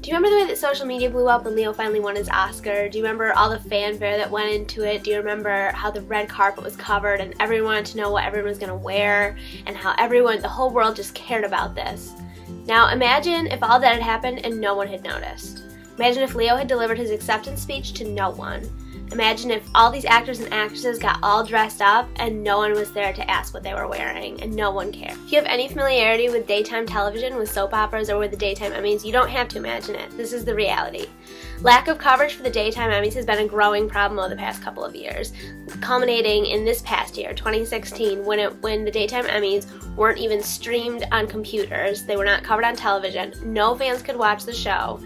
Do you remember the way that social media blew up when Leo finally won his Oscar? Do you remember all the fanfare that went into it? Do you remember how the red carpet was covered and everyone wanted to know what everyone was going to wear and how the whole world just cared about this? Now imagine if all that had happened and no one had noticed. Imagine if Leo had delivered his acceptance speech to no one. Imagine if all these actors and actresses got all dressed up and no one was there to ask what they were wearing and no one cared. If you have any familiarity with daytime television, with soap operas, or with the daytime Emmys, you don't have to imagine it. This is the reality. Lack of coverage for the daytime Emmys has been a growing problem over the past couple of years, culminating in this past year, 2016, when the daytime Emmys weren't even streamed on computers, they were not covered on television, no fans could watch the show,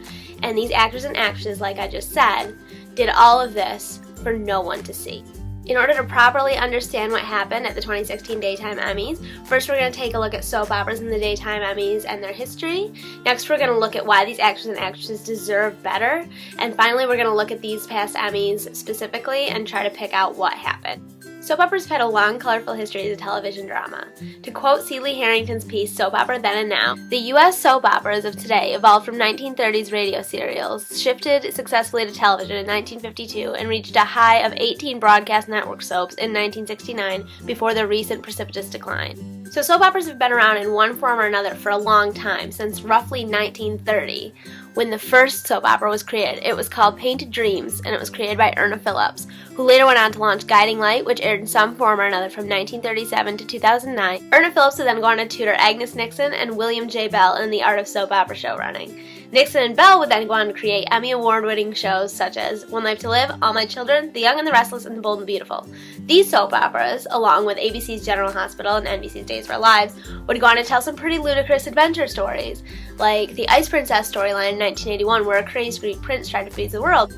and these actors and actresses, like I just said, did all of this for no one to see. In order to properly understand what happened at the 2016 Daytime Emmys, first we're going to take a look at soap operas in the Daytime Emmys and their history. Next we're going to look at why these actors and actresses deserve better. And finally we're going to look at these past Emmys specifically and try to pick out what happened. Soap operas have had a long, colorful history as a television drama. To quote C. Lee Harrington's piece, Soap Opera Then and Now, the U.S. soap operas of today evolved from 1930s radio serials, shifted successfully to television in 1952, and reached a high of 18 broadcast network soaps in 1969 before their recent precipitous decline. So soap operas have been around in one form or another for a long time, since roughly 1930. When the first soap opera was created, it was called Painted Dreams, and it was created by Erna Phillips, who later went on to launch Guiding Light, which aired in some form or another from 1937 to 2009. Erna Phillips would then go on to tutor Agnes Nixon and William J. Bell in the art of soap opera showrunning. Nixon and Bell would then go on to create Emmy Award-winning shows such as One Life to Live, All My Children, The Young and the Restless, and The Bold and Beautiful. These soap operas, along with ABC's General Hospital and NBC's Days of Our Lives, would go on to tell some pretty ludicrous adventure stories, like the Ice Princess storyline in 1981 where a crazed Greek prince tried to freeze the world,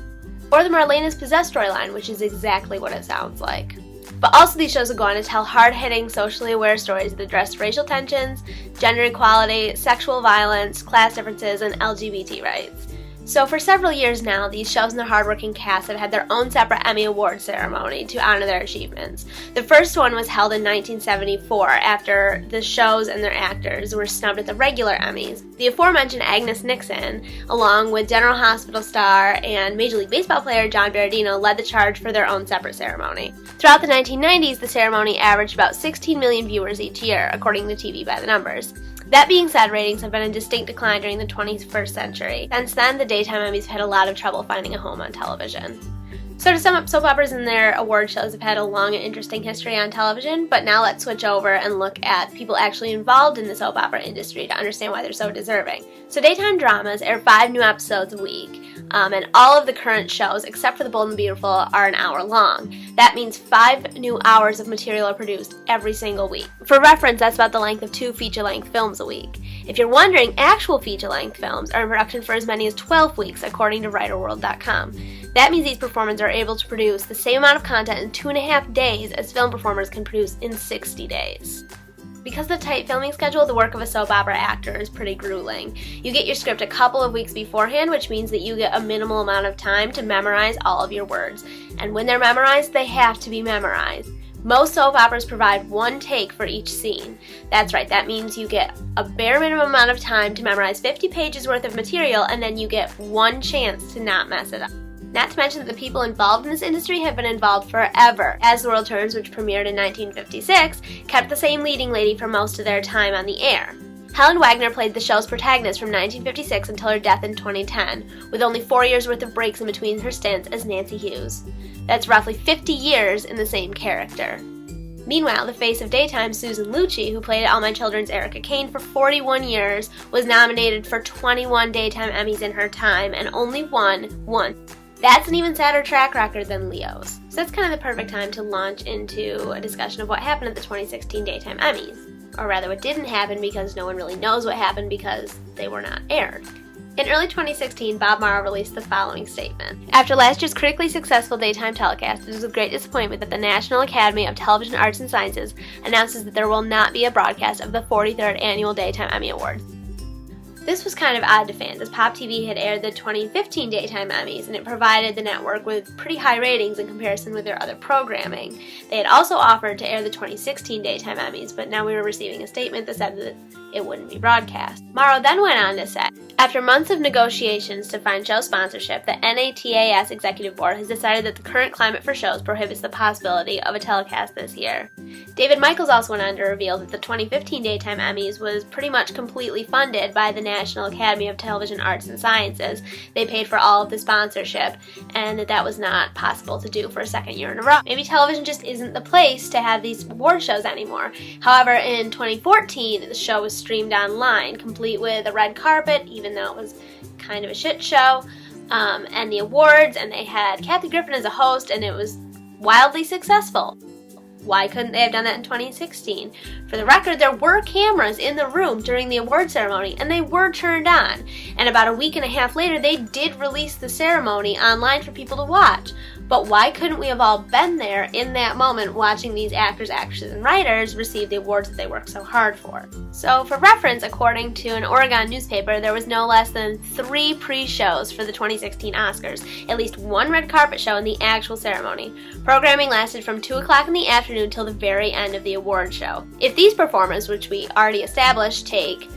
or the Marlena's Possessed storyline, which is exactly what it sounds like. But also these shows would go on to tell hard-hitting, socially aware stories that address racial tensions, gender equality, sexual violence, class differences, and LGBT rights. So for several years now, these shows and their hardworking cast have had their own separate Emmy Award ceremony to honor their achievements. The first one was held in 1974 after the shows and their actors were snubbed at the regular Emmys. The aforementioned Agnes Nixon, along with General Hospital star and Major League Baseball player John Berardino, led the charge for their own separate ceremony. Throughout the 1990s, the ceremony averaged about 16 million viewers each year, according to TV by the Numbers. That being said, ratings have been in distinct decline during the 21st century. Since then, the daytime Emmys have had a lot of trouble finding a home on television. So to sum up, soap operas and their award shows have had a long and interesting history on television, but now let's switch over and look at people actually involved in the soap opera industry to understand why they're so deserving. So daytime dramas air 5 new episodes a week, and all of the current shows, except for The Bold and Beautiful, are an hour long. That means 5 new hours of material are produced every single week. For reference, that's about the length of 2 feature-length films a week. If you're wondering, actual feature-length films are in production for as many as 12 weeks, according to WriterWorld.com. That means these performers are able to produce the same amount of content in 2.5 days as film performers can produce in 60 days. Because of the tight filming schedule, the work of a soap opera actor is pretty grueling. You get your script a couple of weeks beforehand, which means that you get a minimal amount of time to memorize all of your words. And when they're memorized, they have to be memorized. Most soap operas provide 1 take for each scene. That's right, that means you get a bare minimum amount of time to memorize 50 pages worth of material, and then you get 1 chance to not mess it up. Not to mention that the people involved in this industry have been involved forever. As the World Turns, which premiered in 1956, kept the same leading lady for most of their time on the air. Helen Wagner played the show's protagonist from 1956 until her death in 2010, with only 4 years worth of breaks in between her stints as Nancy Hughes. That's roughly 50 years in the same character. Meanwhile, the face of daytime, Susan Lucci, who played All My Children's Erica Kane for 41 years, was nominated for 21 daytime Emmys in her time and only won 1. That's an even sadder track record than Leo's. So that's kind of the perfect time to launch into a discussion of what happened at the 2016 Daytime Emmys. Or rather, what didn't happen, because no one really knows what happened because they were not aired. In early 2016, Bob Morrow released the following statement. After last year's critically successful daytime telecast, it is with great disappointment that the National Academy of Television Arts and Sciences announces that there will not be a broadcast of the 43rd Annual Daytime Emmy Awards. This was kind of odd to fans, as Pop TV had aired the 2015 Daytime Emmys, and it provided the network with pretty high ratings in comparison with their other programming. They had also offered to air the 2016 Daytime Emmys, but now we were receiving a statement that said that it wouldn't be broadcast. Morrow then went on to say, after months of negotiations to find show sponsorship, the NATAS Executive Board has decided that the current climate for shows prohibits the possibility of a telecast this year. David Michaels also went on to reveal that the 2015 Daytime Emmys was pretty much completely funded by the National Academy of Television Arts and Sciences. They paid for all of the sponsorship, and that was not possible to do for a second year in a row. Maybe television just isn't the place to have these award shows anymore. However, in 2014, the show was streamed online, complete with a red carpet, even though it was kind of a shit show, and the awards, and they had Kathy Griffin as a host, and it was wildly successful. Why couldn't they have done that in 2016? For the record, there were cameras in the room during the award ceremony, and they were turned on. And about a week and a half later, they did release the ceremony online for people to watch. But why couldn't we have all been there in that moment watching these actors, actresses, and writers receive the awards that they worked so hard for? So for reference, according to an Oregon newspaper, there was no less than 3 pre-shows for the 2016 Oscars, at least 1 red carpet show in the actual ceremony. Programming lasted from 2 o'clock in the afternoon till the very end of the award show. If these performers, which we already established, take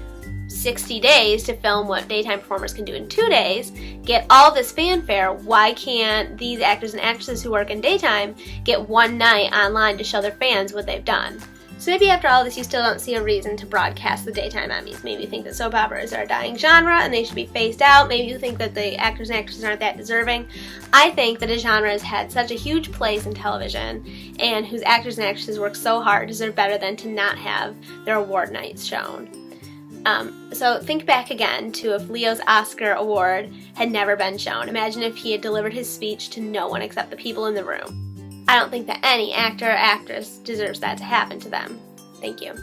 60 days to film what daytime performers can do in 2 days, get all this fanfare, why can't these actors and actresses who work in daytime get one night online to show their fans what they've done? So maybe after all this you still don't see a reason to broadcast the Daytime Emmys. Maybe you think that soap operas are a dying genre and they should be phased out. Maybe you think that the actors and actresses aren't that deserving. I think that a genre has had such a huge place in television and whose actors and actresses work so hard deserve better than to not have their award nights shown. So think back again to if Leo's Oscar award had never been shown. Imagine if he had delivered his speech to no one except the people in the room. I don't think that any actor or actress deserves that to happen to them. Thank you.